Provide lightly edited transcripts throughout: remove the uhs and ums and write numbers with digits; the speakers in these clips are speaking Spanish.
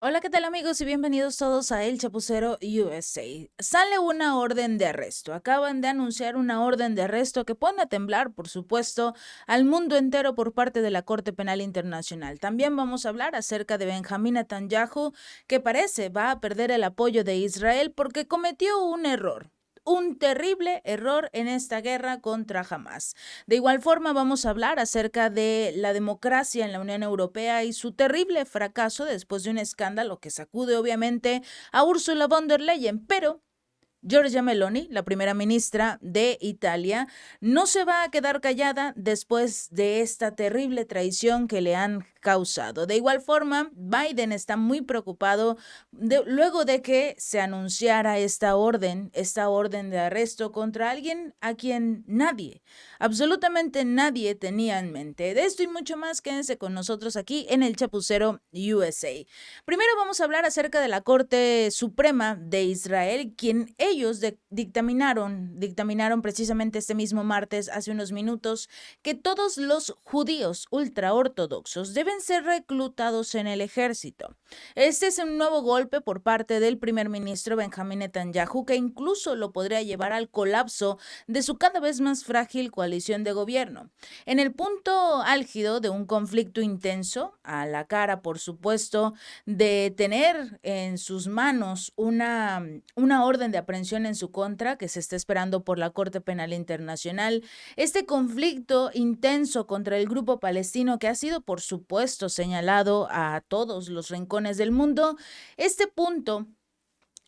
Hola, ¿qué tal amigos? Y bienvenidos todos a El Chapucero USA. Sale una orden de arresto. Acaban de anunciar una orden de arresto que pone a temblar, por supuesto, al mundo entero por parte de la Corte Penal Internacional. También vamos a hablar acerca de Benjamín Netanyahu, que parece va a perder el apoyo de Israel porque cometió un error. Un terrible error en esta guerra contra Hamas. De igual forma, vamos a hablar acerca de la democracia en la Unión Europea y su terrible fracaso después de un escándalo que sacude obviamente a Ursula von der Leyen, pero Giorgia Meloni, la primera ministra de Italia, no se va a quedar callada después de esta terrible traición que le han causado. De igual forma, Biden está muy preocupado luego de que se anunciara esta orden de arresto contra alguien a quien nadie, absolutamente nadie tenía en mente. De esto y mucho más, quédense con nosotros aquí en el Chapucero USA. Primero vamos a hablar acerca de la Corte Suprema de Israel, quien ellos dictaminaron precisamente este mismo martes, hace unos minutos, que todos los judíos ultraortodoxos deben ser reclutados en el ejército. Este es un nuevo golpe por parte del primer ministro Benjamín Netanyahu, que incluso lo podría llevar al colapso de su cada vez más frágil coalición de gobierno. En el punto álgido de un conflicto intenso, a la cara, por supuesto, de tener en sus manos una orden de aprehensión en su contra que se está esperando por la Corte Penal Internacional. Este conflicto intenso contra el grupo palestino que ha sido, por supuesto, señalado a todos los rincones del mundo,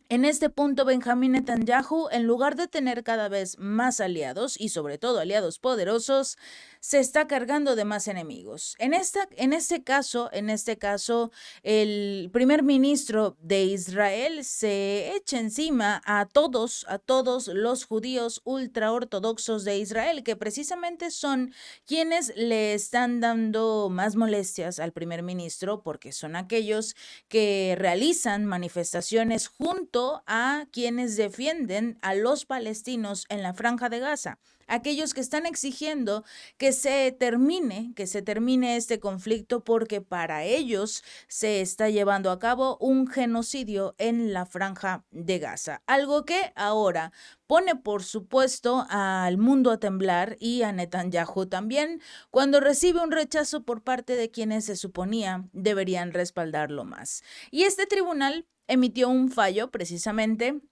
en este punto, Benjamín Netanyahu, en lugar de tener cada vez más aliados y sobre todo aliados poderosos, se está cargando de más enemigos. En este caso, el primer ministro de Israel se echa encima a todos los judíos ultraortodoxos de Israel, que precisamente son quienes le están dando más molestias al primer ministro, porque son aquellos que realizan manifestaciones junto a quienes defienden a los palestinos en la Franja de Gaza, aquellos que están exigiendo que se termine este conflicto porque para ellos se está llevando a cabo un genocidio en la Franja de Gaza, algo que ahora pone por supuesto al mundo a temblar y a Netanyahu también cuando recibe un rechazo por parte de quienes se suponía deberían respaldarlo más. Y este tribunal emitió un fallo precisamente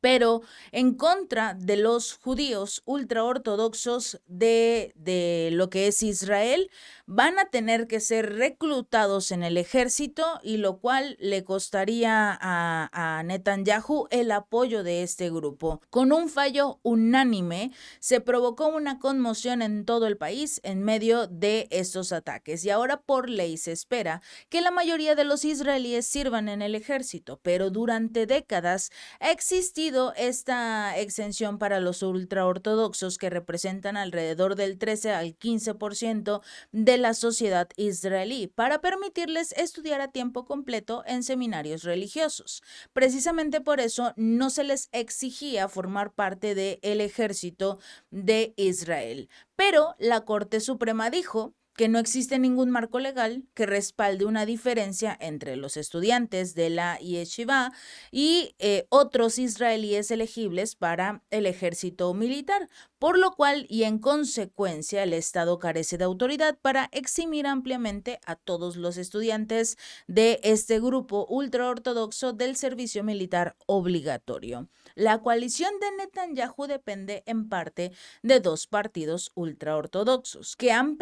pero en contra de los judíos ultraortodoxos de lo que es Israel, van a tener que ser reclutados en el ejército y lo cual le costaría a Netanyahu el apoyo de este grupo. Con un fallo unánime, se provocó una conmoción en todo el país en medio de estos ataques y ahora por ley se espera que la mayoría de los israelíes sirvan en el ejército, pero durante décadas ha existido esta exención para los ultraortodoxos que representan alrededor del 13 al 15% de la sociedad israelí para permitirles estudiar a tiempo completo en seminarios religiosos. Precisamente por eso no se les exigía formar parte del ejército de Israel. Pero la Corte Suprema dijo que no existe ningún marco legal que respalde una diferencia entre los estudiantes de la yeshiva y otros israelíes elegibles para el ejército militar, por lo cual y en consecuencia el Estado carece de autoridad para eximir ampliamente a todos los estudiantes de este grupo ultraortodoxo del servicio militar obligatorio. La coalición de Netanyahu depende en parte de dos partidos ultraortodoxos que han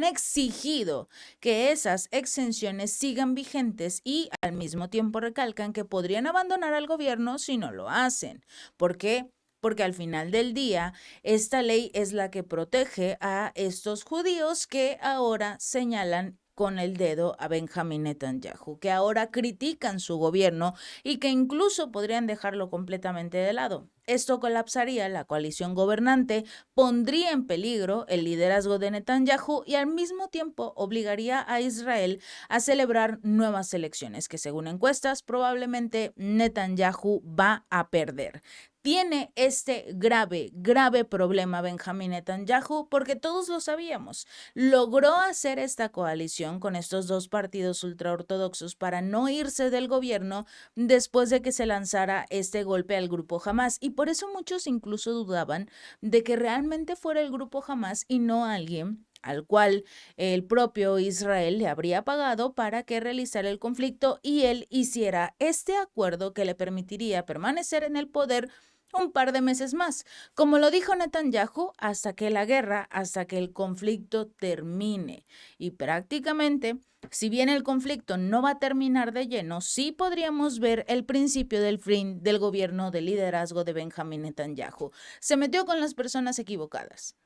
exigido que esas exenciones sigan vigentes y al mismo tiempo recalcan que podrían abandonar al gobierno si no lo hacen. ¿Por qué? Porque al final del día, esta ley es la que protege a estos judíos que ahora señalan con el dedo a Benjamín Netanyahu, que ahora critican su gobierno y que incluso podrían dejarlo completamente de lado. Esto colapsaría la coalición gobernante, pondría en peligro el liderazgo de Netanyahu y al mismo tiempo obligaría a Israel a celebrar nuevas elecciones que según encuestas probablemente Netanyahu va a perder. tiene este grave, grave problema Benjamín Netanyahu, porque todos lo sabíamos. Logró hacer esta coalición con estos dos partidos ultraortodoxos para no irse del gobierno después de que se lanzara este golpe al grupo Hamás. Y por eso muchos incluso dudaban de que realmente fuera el grupo Hamás y no alguien al cual el propio Israel le habría pagado para que realizara el conflicto y él hiciera este acuerdo que le permitiría permanecer en el poder un par de meses más. Como lo dijo Netanyahu, hasta que la guerra, hasta que el conflicto termine. Y prácticamente, si bien el conflicto no va a terminar de lleno, sí podríamos ver el principio del fin del gobierno de liderazgo de Benjamín Netanyahu. Se metió con las personas equivocadas.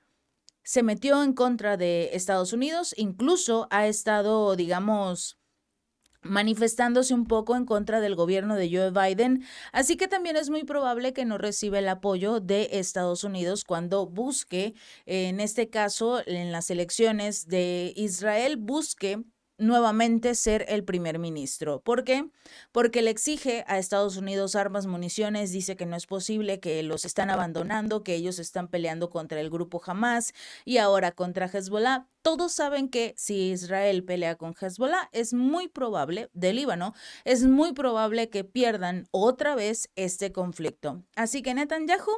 Se metió en contra de Estados Unidos, incluso ha estado, digamos, manifestándose un poco en contra del gobierno de Joe Biden, así que también es muy probable que no reciba el apoyo de Estados Unidos cuando busque, en este caso, en las elecciones de Israel, busque nuevamente ser el primer ministro. ¿Por qué? Porque le exige a Estados Unidos armas, municiones, dice que no es posible, que los están abandonando, que ellos están peleando contra el grupo Hamás y ahora contra Hezbollah. Todos saben que si Israel pelea con Hezbollah, es muy probable, de Líbano, es muy probable que pierdan otra vez este conflicto. Así que Netanyahu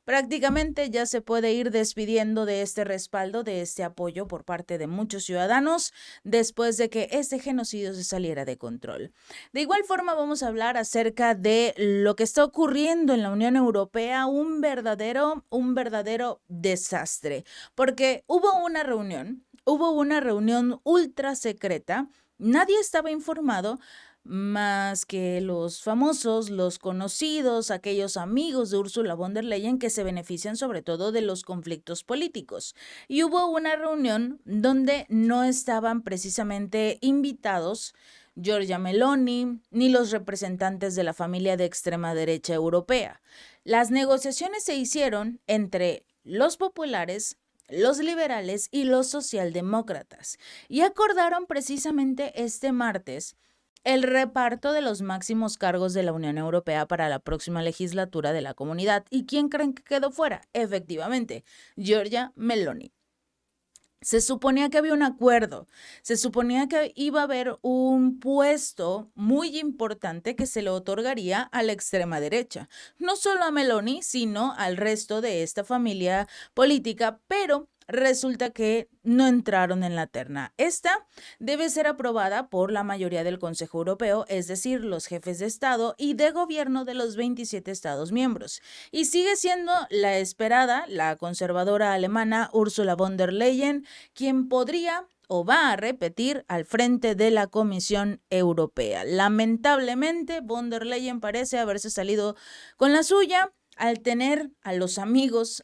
prácticamente ya se puede ir despidiendo de este respaldo, de este apoyo por parte de muchos ciudadanos, después de que este genocidio se saliera de control. De igual forma, vamos a hablar acerca de lo que está ocurriendo en la Unión Europea, un verdadero desastre, porque hubo una reunión ultra secreta, nadie estaba informado más que los famosos, los conocidos, aquellos amigos de Ursula von der Leyen que se benefician sobre todo de los conflictos políticos. Y hubo una reunión donde no estaban precisamente invitados Giorgia Meloni ni los representantes de la familia de extrema derecha europea. Las negociaciones se hicieron entre los populares, los liberales y los socialdemócratas, y acordaron precisamente este martes el reparto de los máximos cargos de la Unión Europea para la próxima legislatura de la comunidad. ¿Y quién creen que quedó fuera? Efectivamente, Giorgia Meloni. Se suponía que había un acuerdo, se suponía que iba a haber un puesto muy importante que se le otorgaría a la extrema derecha, no solo a Meloni, sino al resto de esta familia política, pero resulta que no entraron en la terna. Esta debe ser aprobada por la mayoría del Consejo Europeo, es decir, los jefes de Estado y de gobierno de los 27 Estados miembros. Y sigue siendo la esperada, la conservadora alemana Ursula von der Leyen, quien podría o va a repetir al frente de la Comisión Europea. Lamentablemente, von der Leyen parece haberse salido con la suya al tener a los amigos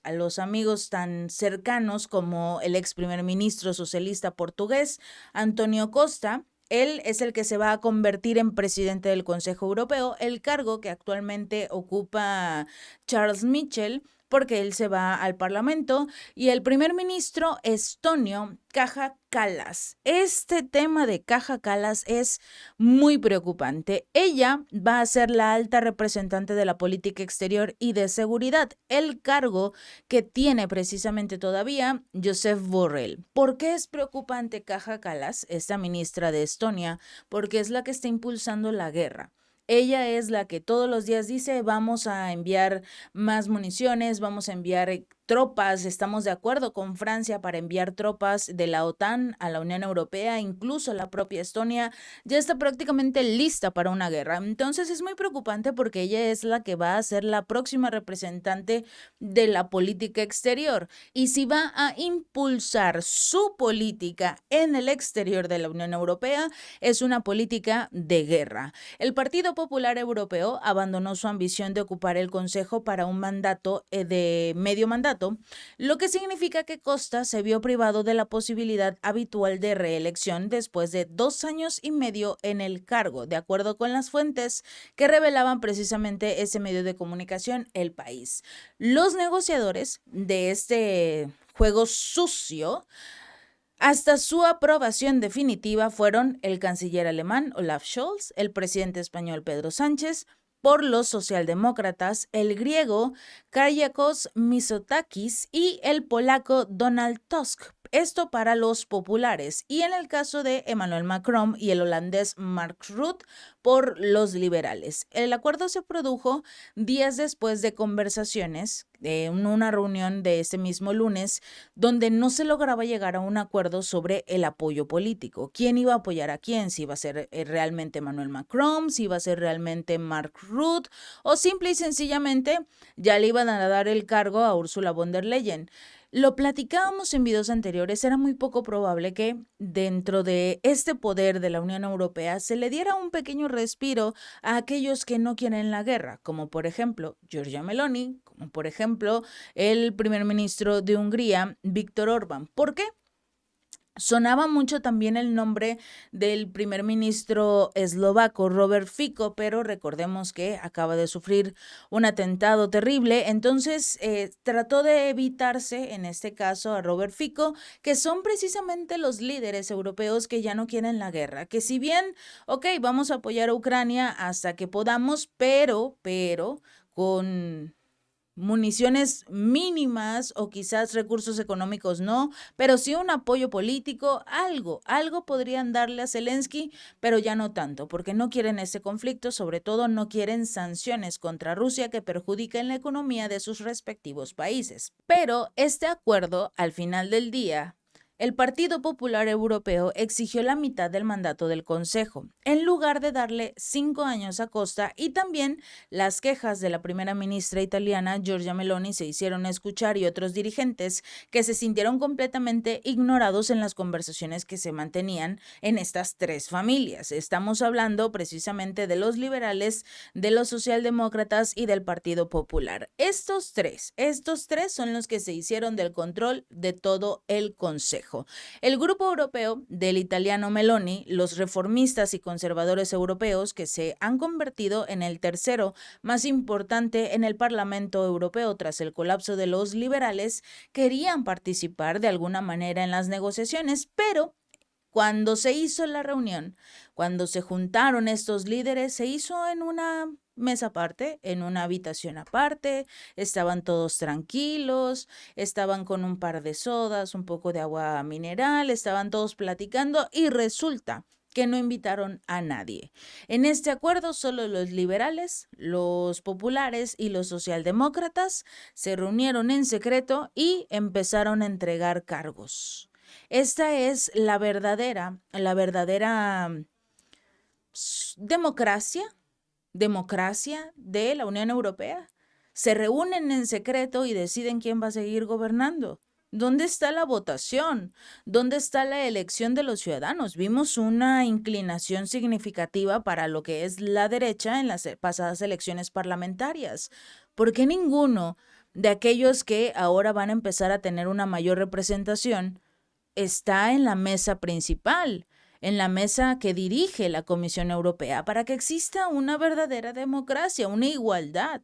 tan cercanos como el ex primer ministro socialista portugués, António Costa. Él es el que se va a convertir en presidente del Consejo Europeo, el cargo que actualmente ocupa Charles Michel, porque él se va al Parlamento, y el primer ministro estonio, Kaja Kallas. Este tema de Kaja Kallas es muy preocupante. Ella va a ser la alta representante de la política exterior y de seguridad, el cargo que tiene precisamente todavía Josep Borrell. ¿Por qué es preocupante Kaja Kallas, esta ministra de Estonia? Porque es la que está impulsando la guerra. Ella es la que todos los días dice, vamos a enviar más municiones, vamos a enviar tropas, estamos de acuerdo con Francia para enviar tropas de la OTAN a la Unión Europea, incluso la propia Estonia ya está prácticamente lista para una guerra. Entonces es muy preocupante porque ella es la que va a ser la próxima representante de la política exterior. Y si va a impulsar su política en el exterior de la Unión Europea, es una política de guerra. El Partido Popular Europeo abandonó su ambición de ocupar el Consejo para un mandato de medio mandato, lo que significa que Costa se vio privado de la posibilidad habitual de reelección después de 2 años y medio en el cargo, de acuerdo con las fuentes que revelaban precisamente ese medio de comunicación, El País. Los negociadores de este juego sucio hasta su aprobación definitiva fueron el canciller alemán Olaf Scholz, el presidente español Pedro Sánchez, por los socialdemócratas, el griego Kyriakos Mitsotakis y el polaco Donald Tusk. Esto para los populares, y en el caso de Emmanuel Macron y el holandés Mark Rutte por los liberales. El acuerdo se produjo días después de conversaciones en una reunión de este mismo lunes, donde no se lograba llegar a un acuerdo sobre el apoyo político. ¿Quién iba a apoyar a quién? Si iba a ser realmente Emmanuel Macron, si iba a ser realmente Mark Rutte, o simple y sencillamente ya le iban a dar el cargo a Ursula von der Leyen. Lo platicábamos en videos anteriores, era muy poco probable que dentro de este poder de la Unión Europea se le diera un pequeño respiro a aquellos que no quieren la guerra, como por ejemplo Giorgia Meloni, como por ejemplo el primer ministro de Hungría, Viktor Orbán. ¿Por qué? Sonaba mucho también el nombre del primer ministro eslovaco, Robert Fico, pero recordemos que acaba de sufrir un atentado terrible, entonces trató de evitarse, en este caso, a Robert Fico, que son precisamente los líderes europeos que ya no quieren la guerra, que si bien, ok, vamos a apoyar a Ucrania hasta que podamos, pero, con municiones mínimas o quizás recursos económicos no, pero sí un apoyo político, algo podrían darle a Zelensky, pero ya no tanto, porque no quieren ese conflicto, sobre todo no quieren sanciones contra Rusia que perjudiquen la economía de sus respectivos países. Pero este acuerdo, al final del día, el Partido Popular Europeo exigió la mitad del mandato del Consejo, en lugar de darle 5 años a Costa, y también las quejas de la primera ministra italiana Giorgia Meloni se hicieron escuchar y otros dirigentes que se sintieron completamente ignorados en las conversaciones que se mantenían en estas tres familias. Estamos hablando precisamente de los liberales, de los socialdemócratas y del Partido Popular. Estos tres son los que se hicieron del control de todo el Consejo. El grupo europeo del italiano Meloni, los reformistas y conservadores europeos, que se han convertido en el tercero más importante en el Parlamento Europeo tras el colapso de los liberales, querían participar de alguna manera en las negociaciones, pero cuando se hizo la reunión, cuando se juntaron estos líderes, se hizo en una mesa aparte, en una habitación aparte, estaban todos tranquilos, estaban con un par de sodas, un poco de agua mineral, estaban todos platicando y resulta que no invitaron a nadie. En este acuerdo solo los liberales, los populares y los socialdemócratas se reunieron en secreto y empezaron a entregar cargos. Esta es la verdadera democracia de la Unión Europea. Se reúnen en secreto y deciden quién va a seguir gobernando. ¿Dónde está la votación? ¿Dónde está la elección de los ciudadanos? Vimos una inclinación significativa para lo que es la derecha en las pasadas elecciones parlamentarias. ¿Por qué ninguno de aquellos que ahora van a empezar a tener una mayor representación está en la mesa principal, en la mesa que dirige la Comisión Europea, para que exista una verdadera democracia, una igualdad?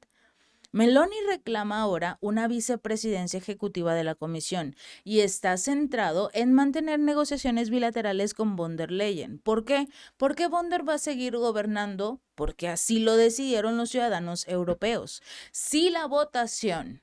Meloni reclama ahora una vicepresidencia ejecutiva de la Comisión y está centrado en mantener negociaciones bilaterales con von der Leyen. ¿Por qué? Porque von der va a seguir gobernando, porque así lo decidieron los ciudadanos europeos. Si la votación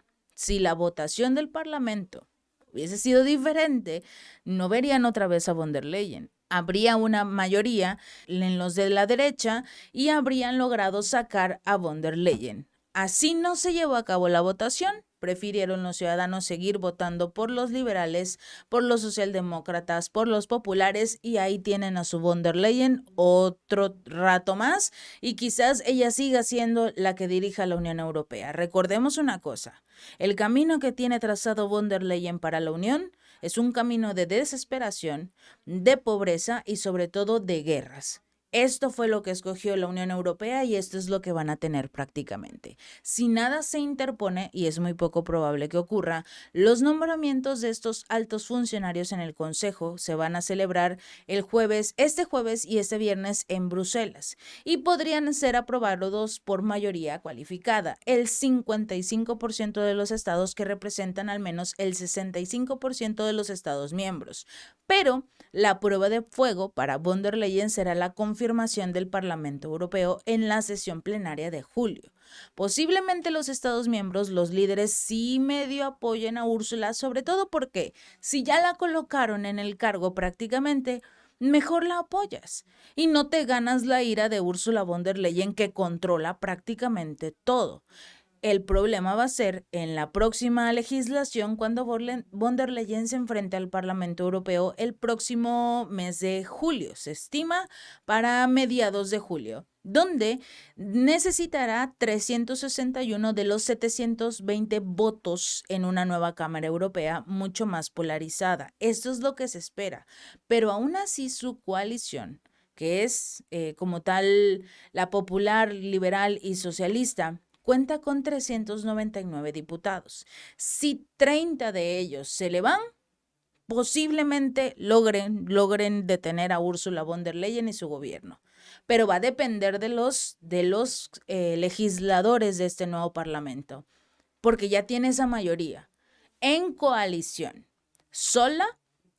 del Parlamento hubiese sido diferente, no verían otra vez a von der Leyen. Habría una mayoría en los de la derecha y habrían logrado sacar a von der Leyen. Así no se llevó a cabo la votación. Prefirieron los ciudadanos seguir votando por los liberales, por los socialdemócratas, por los populares, y ahí tienen a su von der Leyen otro rato más y quizás ella siga siendo la que dirija la Unión Europea. Recordemos una cosa, el camino que tiene trazado von der Leyen para la Unión es un camino de desesperación, de pobreza y sobre todo de guerras. Esto fue lo que escogió la Unión Europea y esto es lo que van a tener prácticamente. Si nada se interpone, y es muy poco probable que ocurra, los nombramientos de estos altos funcionarios en el Consejo se van a celebrar este jueves y este viernes en Bruselas, y podrían ser aprobados por mayoría cualificada, el 55% de los estados, que representan al menos el 65% de los estados miembros. Pero la prueba de fuego para von der Leyen será la confirmación confirmación del Parlamento Europeo en la sesión plenaria de julio. Posiblemente los Estados miembros, los líderes, sí medio apoyen a Úrsula, sobre todo porque si ya la colocaron en el cargo prácticamente, mejor la apoyas y no te ganas la ira de Ursula von der Leyen, que controla prácticamente todo. El problema va a ser en la próxima legislación, cuando von der Leyen se enfrente al Parlamento Europeo el próximo mes de julio, se estima para mediados de julio, donde necesitará 361 de los 720 votos en una nueva Cámara Europea mucho más polarizada. Esto es lo que se espera, pero aún así su coalición, que es como tal la popular, liberal y socialista, cuenta con 399 diputados. Si 30 de ellos se le van, posiblemente logren detener a Ursula von der Leyen y su gobierno. Pero va a depender de los legisladores de este nuevo parlamento, porque ya tiene esa mayoría. En coalición, sola,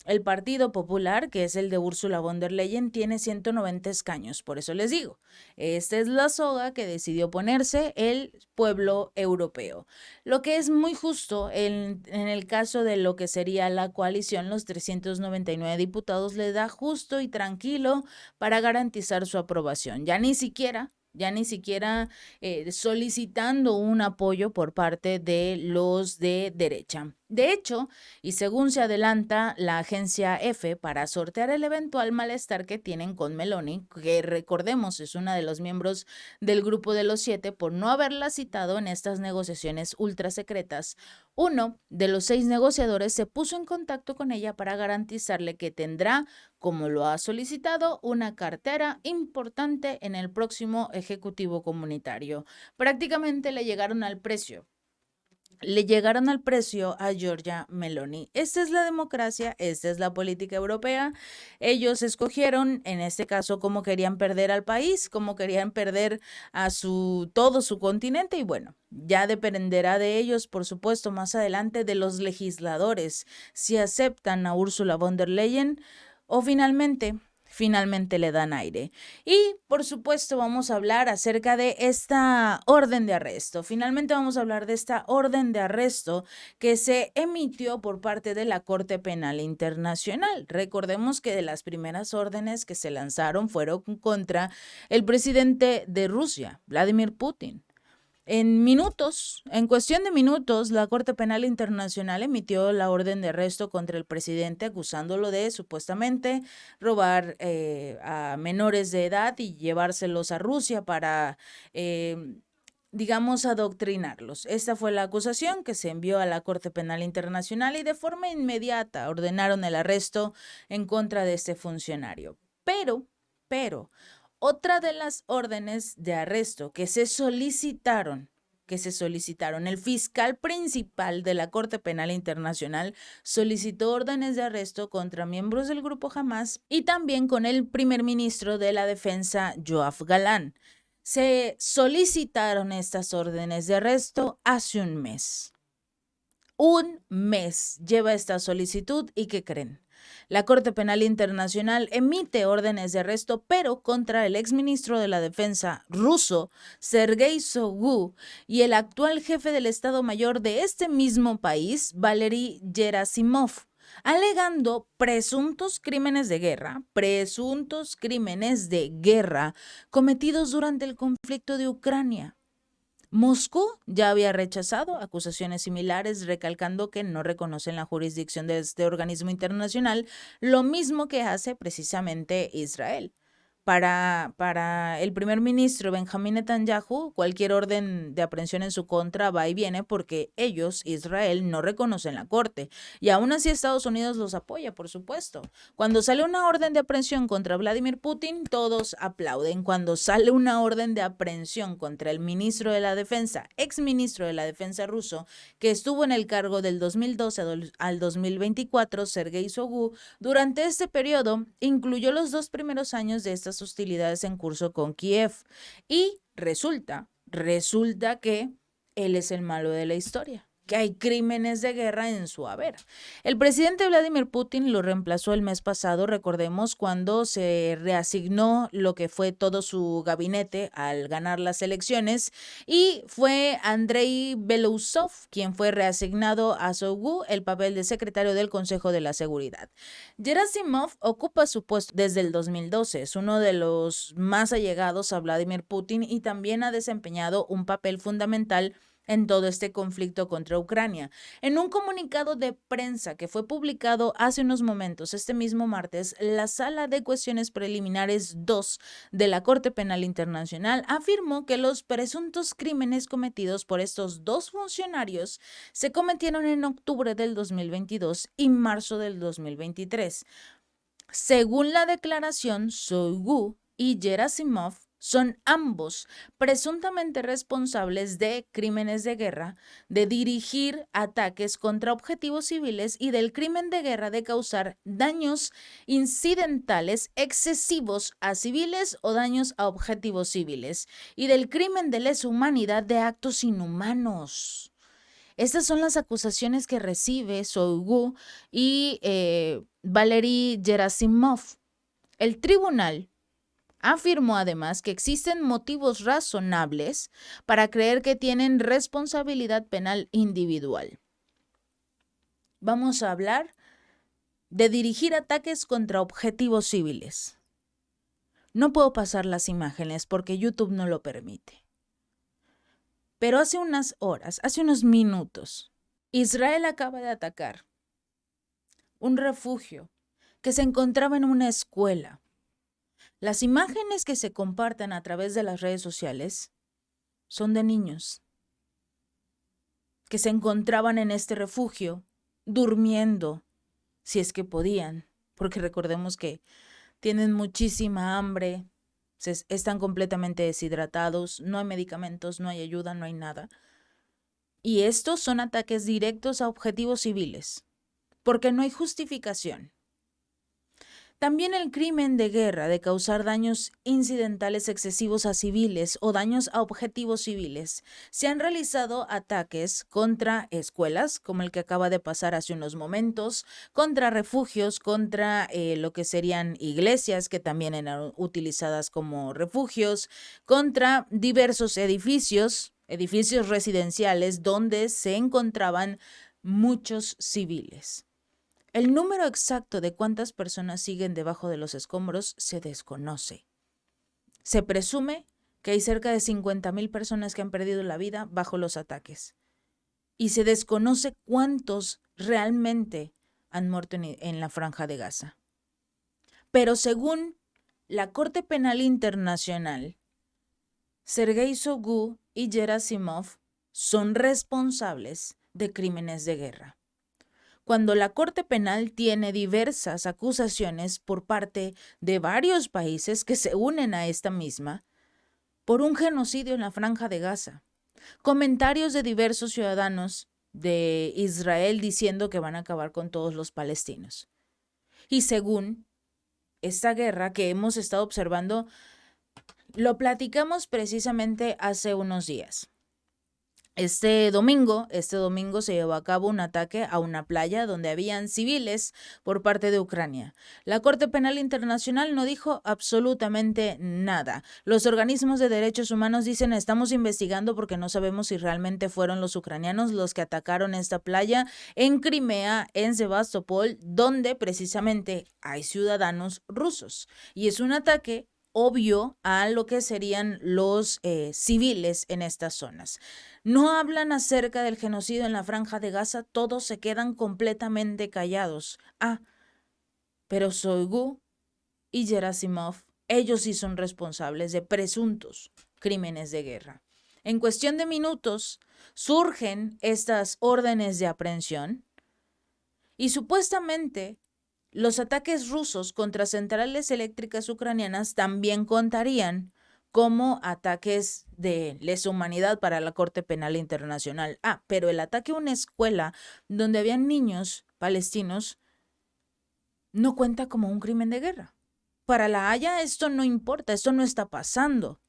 el Partido Popular, que es el de Ursula von der Leyen, tiene 190 escaños. Por eso les digo, esta es la soga que decidió ponerse el pueblo europeo. Lo que es muy justo en el caso de lo que sería la coalición, los 399 diputados le da justo y tranquilo para garantizar su aprobación. Ya ni siquiera solicitando un apoyo por parte de los de derecha. De hecho, y según se adelanta la agencia EFE, para sortear el eventual malestar que tienen con Meloni, que recordemos es una de los miembros del grupo de los 7 por no haberla citado en estas negociaciones ultra secretas, uno de los 6 negociadores se puso en contacto con ella para garantizarle que tendrá, como lo ha solicitado, una cartera importante en el próximo Ejecutivo Comunitario. Prácticamente le llegaron al precio a Giorgia Meloni. Esta es la democracia, esta es la política europea. Ellos escogieron, en este caso, cómo querían perder al país, cómo querían perder a todo su continente, y bueno, ya dependerá de ellos, por supuesto, más adelante, de los legisladores, si aceptan a Ursula von der Leyen o finalmente le dan aire. Y, por supuesto, vamos a hablar acerca de esta orden de arresto. Finalmente vamos a hablar de esta orden de arresto que se emitió por parte de la Corte Penal Internacional. Recordemos que de las primeras órdenes que se lanzaron fueron contra el presidente de Rusia, Vladimir Putin. En cuestión de minutos, la Corte Penal Internacional emitió la orden de arresto contra el presidente, acusándolo de supuestamente robar a menores de edad y llevárselos a Rusia para, adoctrinarlos. Esta fue la acusación que se envió a la Corte Penal Internacional y de forma inmediata ordenaron el arresto en contra de este funcionario. Pero, otra de las órdenes de arresto que se solicitaron, el fiscal principal de la Corte Penal Internacional solicitó órdenes de arresto contra miembros del grupo Hamas y también con el primer ministro de la Defensa, Yoav Galán. Se solicitaron estas órdenes de arresto hace un mes. Un mes lleva esta solicitud y ¿qué creen? La Corte Penal Internacional emite órdenes de arresto, pero contra el exministro de la Defensa ruso, Sergei Shoigu, y el actual jefe del Estado Mayor de este mismo país, Valery Gerasimov, alegando presuntos crímenes de guerra cometidos durante el conflicto de Ucrania. Moscú ya había rechazado acusaciones similares, recalcando que no reconocen la jurisdicción de este organismo internacional, lo mismo que hace precisamente Israel. Para el primer ministro Benjamín Netanyahu, cualquier orden de aprehensión en su contra va y viene porque ellos, Israel, no reconocen la corte. Y aún así Estados Unidos los apoya, por supuesto. Cuando sale una orden de aprehensión contra Vladimir Putin, todos aplauden. Cuando sale una orden de aprehensión contra el ministro de la Defensa, exministro de la Defensa ruso, que estuvo en el cargo del 2012 al 2024, Sergei Shoigu, durante este periodo incluyó los 2 primeros años de estas hostilidades en curso con Kiev. Y resulta que él es el malo de la historia. que hay crímenes de guerra en su haber. El presidente Vladimir Putin lo reemplazó el mes pasado, recordemos, cuando se reasignó lo que fue todo su gabinete al ganar las elecciones, y fue Andrei Belousov quien fue reasignado a Shoigu el papel de secretario del Consejo de la Seguridad. Gerasimov ocupa su puesto desde el 2012, es uno de los más allegados a Vladimir Putin y también ha desempeñado un papel fundamental en todo este conflicto contra Ucrania. En un comunicado de prensa que fue publicado hace unos momentos, este mismo martes, la Sala de Cuestiones Preliminares 2 de la Corte Penal Internacional afirmó que los presuntos crímenes cometidos por estos dos funcionarios se cometieron en octubre del 2022 y marzo del 2023. Según la declaración, Shoigu y Gerasimov son ambos presuntamente responsables de crímenes de guerra, de dirigir ataques contra objetivos civiles y del crimen de guerra de causar daños incidentales excesivos a civiles o daños a objetivos civiles, y del crimen de lesa humanidad de actos inhumanos. Estas son las acusaciones que recibe Shoigu y Valery Gerasimov. El tribunal afirmó además que existen motivos razonables para creer que tienen responsabilidad penal individual. Vamos a hablar de dirigir ataques contra objetivos civiles. No puedo pasar las imágenes porque YouTube no lo permite. Pero hace unas horas, hace unos minutos, Israel acaba de atacar un refugio que se encontraba en una escuela. Las imágenes que se comparten a través de las redes sociales son de niños que se encontraban en este refugio durmiendo, si es que podían, porque recordemos que tienen muchísima hambre, están completamente deshidratados, no hay medicamentos, no hay ayuda, no hay nada. Y estos son ataques directos a objetivos civiles, porque no hay justificación. También el crimen de guerra de causar daños incidentales excesivos a civiles o daños a objetivos civiles. Se han realizado ataques contra escuelas, como el que acaba de pasar hace unos momentos, contra refugios, contra lo que serían iglesias, que también eran utilizadas como refugios, contra diversos edificios residenciales donde se encontraban muchos civiles. El número exacto de cuántas personas siguen debajo de los escombros se desconoce. Se presume que hay cerca de 50,000 personas que han perdido la vida bajo los ataques. Y se desconoce cuántos realmente han muerto en la Franja de Gaza. Pero según la Corte Penal Internacional, Sergei Shoigu y Gerasimov son responsables de crímenes de guerra. Cuando la Corte Penal tiene diversas acusaciones por parte de varios países que se unen a esta misma por un genocidio en la Franja de Gaza. Comentarios de diversos ciudadanos de Israel diciendo que van a acabar con todos los palestinos. Y según esta guerra que hemos estado observando, lo platicamos precisamente hace unos días. Este domingo se llevó a cabo un ataque a una playa donde habían civiles por parte de Ucrania. La Corte Penal Internacional no dijo absolutamente nada. Los organismos de derechos humanos dicen: estamos investigando porque no sabemos si realmente fueron los ucranianos los que atacaron esta playa en Crimea, en Sebastopol, donde precisamente hay ciudadanos rusos. Y es un ataque obvio a lo que serían los civiles en estas zonas. No hablan acerca del genocidio en la Franja de Gaza, todos se quedan completamente callados. Pero Shoigu y Gerasimov, ellos sí son responsables de presuntos crímenes de guerra. En cuestión de minutos surgen estas órdenes de aprehensión y supuestamente los ataques rusos contra centrales eléctricas ucranianas también contarían como ataques de lesa humanidad para la Corte Penal Internacional. Pero el ataque a una escuela donde habían niños palestinos no cuenta como un crimen de guerra. Para La Haya esto no importa, esto no está pasando.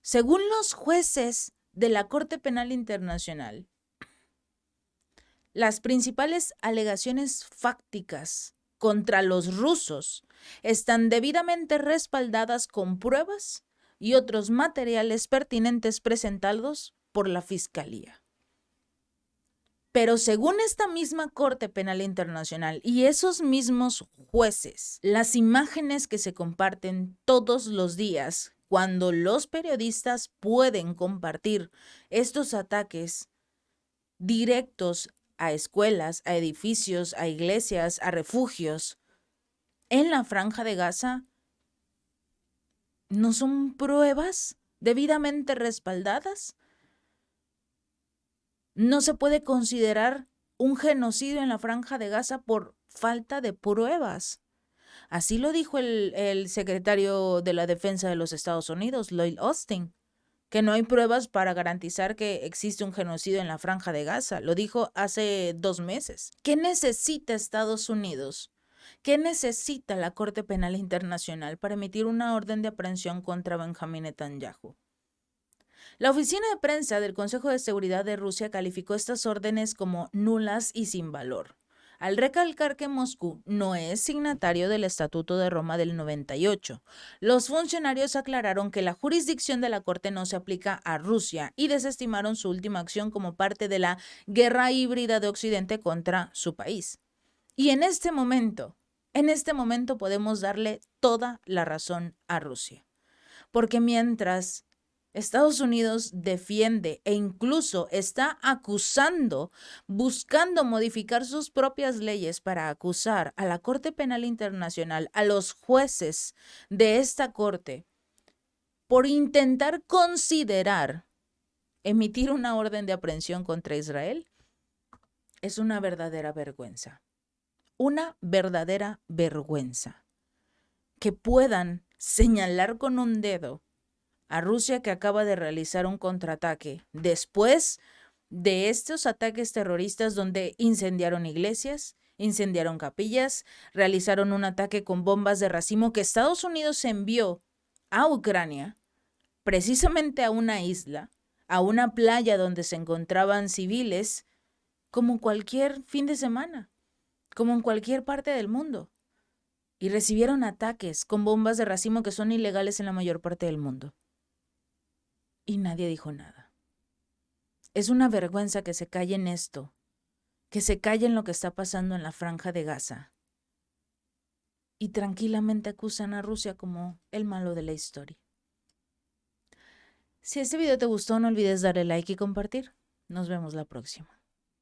Según los jueces de la Corte Penal Internacional, Las principales alegaciones fácticas contra los rusos están debidamente respaldadas con pruebas y otros materiales pertinentes presentados por la Fiscalía. Pero según esta misma Corte Penal Internacional y esos mismos jueces, las imágenes que se comparten todos los días cuando los periodistas pueden compartir estos ataques directos a escuelas, a edificios, a iglesias, a refugios en la Franja de Gaza, ¿no son pruebas debidamente respaldadas? No se puede considerar un genocidio en la Franja de Gaza por falta de pruebas. Así lo dijo el secretario de la Defensa de los Estados Unidos, Lloyd Austin, que no hay pruebas para garantizar que existe un genocidio en la Franja de Gaza. Lo dijo hace 2 meses. ¿Qué necesita Estados Unidos? ¿Qué necesita la Corte Penal Internacional para emitir una orden de aprehensión contra Benjamín Netanyahu? La oficina de prensa del Consejo de Seguridad de Rusia calificó estas órdenes como nulas y sin valor, al recalcar que Moscú no es signatario del Estatuto de Roma del 98. Los funcionarios aclararon que la jurisdicción de la Corte no se aplica a Rusia y desestimaron su última acción como parte de la guerra híbrida de Occidente contra su país. Y en este momento podemos darle toda la razón a Rusia, porque mientras Estados Unidos defiende e incluso está acusando, buscando modificar sus propias leyes para acusar a la Corte Penal Internacional, a los jueces de esta corte, por intentar considerar emitir una orden de aprehensión contra Israel, es una verdadera vergüenza. Una verdadera vergüenza. Que puedan señalar con un dedo a Rusia, que acaba de realizar un contraataque después de estos ataques terroristas donde incendiaron iglesias, incendiaron capillas, realizaron un ataque con bombas de racimo que Estados Unidos envió a Ucrania, precisamente a una isla, a una playa donde se encontraban civiles, como cualquier fin de semana, como en cualquier parte del mundo. Y recibieron ataques con bombas de racimo que son ilegales en la mayor parte del mundo. Y nadie dijo nada. Es una vergüenza que se calle en esto, que se calle en lo que está pasando en la Franja de Gaza. Y tranquilamente acusan a Rusia como el malo de la historia. Si este video te gustó, no olvides darle like y compartir. Nos vemos la próxima.